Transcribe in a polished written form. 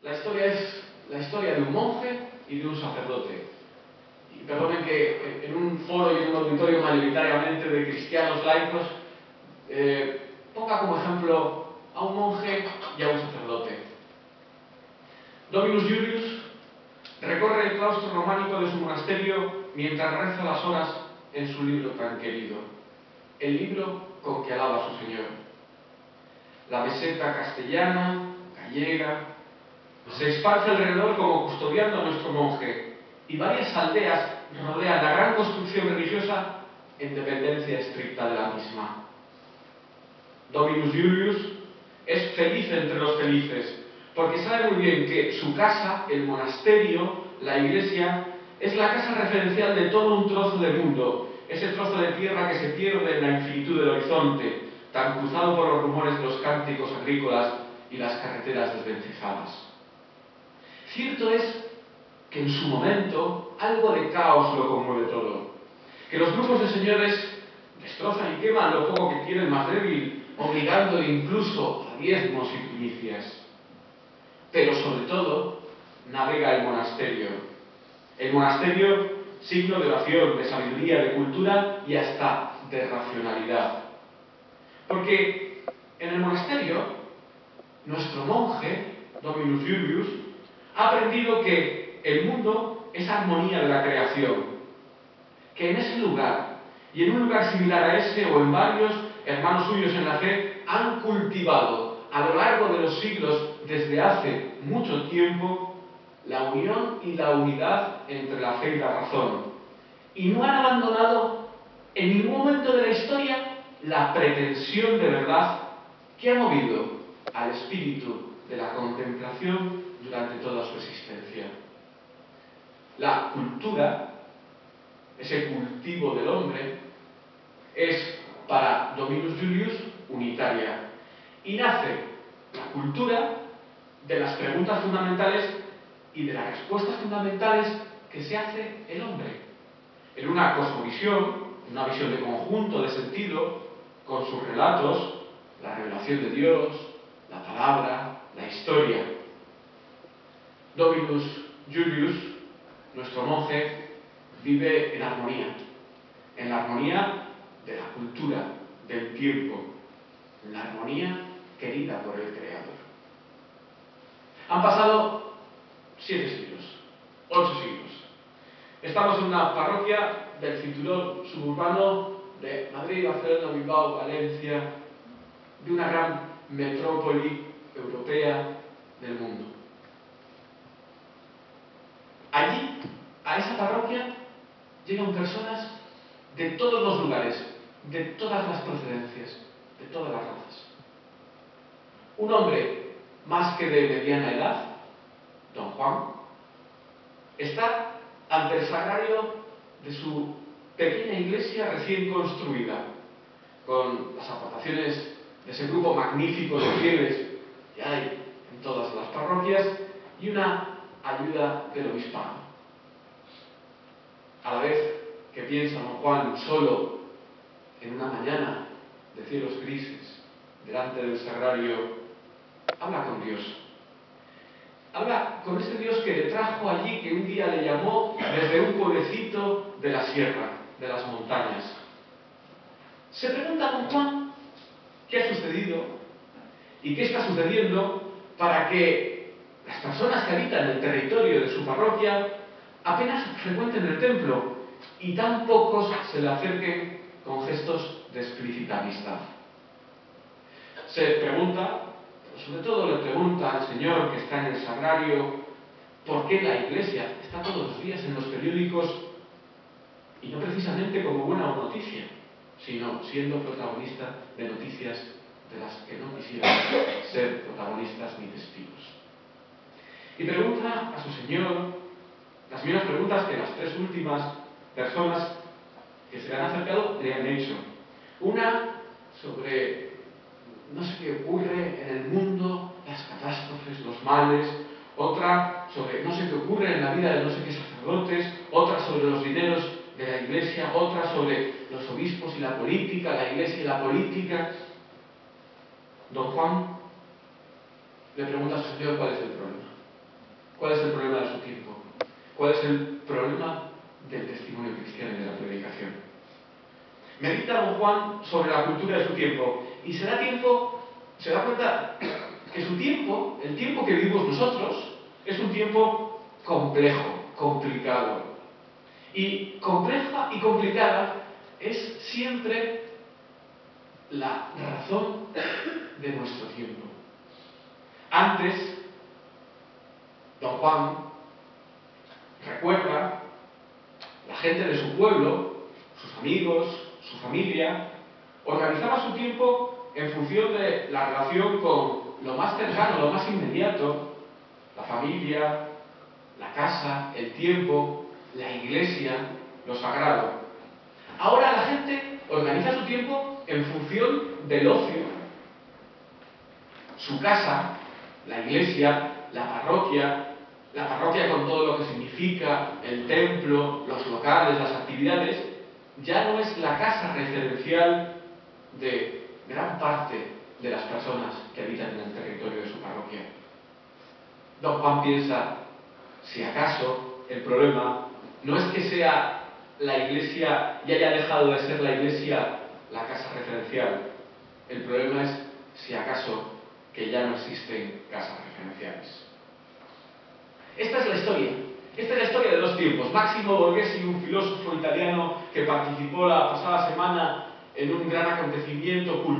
La historia es la historia de un monje y de un sacerdote. Y perdonen que en un foro y en un auditorio mayoritariamente de cristianos laicos ponga como ejemplo a un monje y a un sacerdote. Dominus Julius recorre el claustro románico de su monasterio mientras reza las horas en su libro tan querido, el libro con que alaba a su Señor. La meseta castellana, gallega, se esparce alrededor como custodiando a nuestro monje, y varias aldeas rodean la gran construcción religiosa en dependencia estricta de la misma. Dominus Julius es feliz entre los felices, porque sabe muy bien que su casa, el monasterio, la iglesia, es la casa referencial de todo un trozo de mundo, ese trozo de tierra que se pierde en la infinitud del horizonte, tan cruzado por los rumores de los cánticos agrícolas y las carreteras desvencijadas. Cierto es que en su momento algo de caos lo conmueve todo, que los grupos de señores destrozan y queman lo poco que quiere el más débil, obligándole incluso a diezmos y primicias. Pero sobre todo, navega el monasterio. El monasterio, signo de oración, de sabiduría, de cultura y hasta de racionalidad. Porque en el monasterio, nuestro monje, Dominus Julius, ha aprendido que el mundo es armonía de la creación, que en ese lugar, y en un lugar similar a ese o en varios, hermanos suyos en la fe han cultivado a lo largo de los siglos, desde hace mucho tiempo, la unión y la unidad entre la fe y la razón. Y no han abandonado en ningún momento de la historia la pretensión de verdad que ha movido al espíritu de la contemplación durante toda su existencia. La cultura, ese cultivo del hombre, es para Dominus Julius unitaria y nace la cultura de las preguntas fundamentales y de las respuestas fundamentales que se hace el hombre en una cosmovisión, una visión de conjunto de sentido, con sus relatos, la revelación de Dios, la palabra, la historia. Dominus Julius, nuestro monje, vive en la armonía de la cultura, del tiempo, en la armonía querida por el Creador. Han pasado 7 siglos, 8 siglos. Estamos en una parroquia del cinturón suburbano de Madrid, Barcelona, Bilbao, Valencia, de una gran metrópoli europea del mundo. Allí, a esa parroquia, llegan personas de todos los lugares, de todas las procedencias, de todas las razas. Un hombre más que de mediana edad, don Juan, está ante el sagrario de su pequeña iglesia recién construida, con las aportaciones de ese grupo magnífico de fieles que hay en todas las parroquias y una ayuda del obispado. A la vez que piensa don Juan solo en una mañana de cielos grises delante del sagrario, habla con Dios. Habla con ese Dios que le trajo allí, que un día le llamó desde un pueblecito de la sierra, de las montañas. Se pregunta don Juan qué ha sucedido y qué está sucediendo para que las personas que habitan el territorio de su parroquia apenas frecuenten el templo y tan pocos se le acerquen con gestos de explícita amistad. Se pregunta, pero sobre todo le pregunta al Señor que está en el sagrario, por qué la Iglesia está todos los días en los periódicos y no precisamente como buena noticia, sino siendo protagonista de noticias de las que no quisieran ser protagonistas ni testigos. Y pregunta a su Señor las mismas preguntas que las 3 últimas personas que se le han acercado le han hecho. Una sobre no sé qué ocurre en el mundo, las catástrofes, los males. Otra sobre no sé qué ocurre en la vida de no sé qué sacerdotes. Otra sobre los dineros de la Iglesia. Otra sobre los obispos y la política, la Iglesia y la política. Don Juan le pregunta a su Señor cuál es el problema. ¿Cuál es el problema de su tiempo? ¿Cuál es el problema del testimonio cristiano y de la predicación? Medita don Juan sobre la cultura de su tiempo y se da cuenta que su tiempo, el tiempo que vivimos nosotros, es un tiempo complejo, complicado. Y compleja y complicada es siempre la razón de nuestro tiempo. Antes, don Juan recuerda la gente de su pueblo, sus amigos, su familia, organizaba su tiempo en función de la relación con lo más cercano, lo más inmediato, la familia, la casa, el tiempo, la iglesia, lo sagrado. Ahora la gente organiza su tiempo en función del ocio. Su casa, la iglesia, la parroquia con todo lo que significa, el templo, los locales, las actividades, ya no es la casa referencial de gran parte de las personas que habitan en el territorio de su parroquia. Don Juan piensa, si acaso el problema no es que sea la iglesia y haya dejado de ser la iglesia la casa referencial, el problema es, si acaso, que ya no existen casas referenciales. Esta es la historia de dos tiempos. Máximo Borghesi, un filósofo italiano que participó la pasada semana en un gran acontecimiento cultural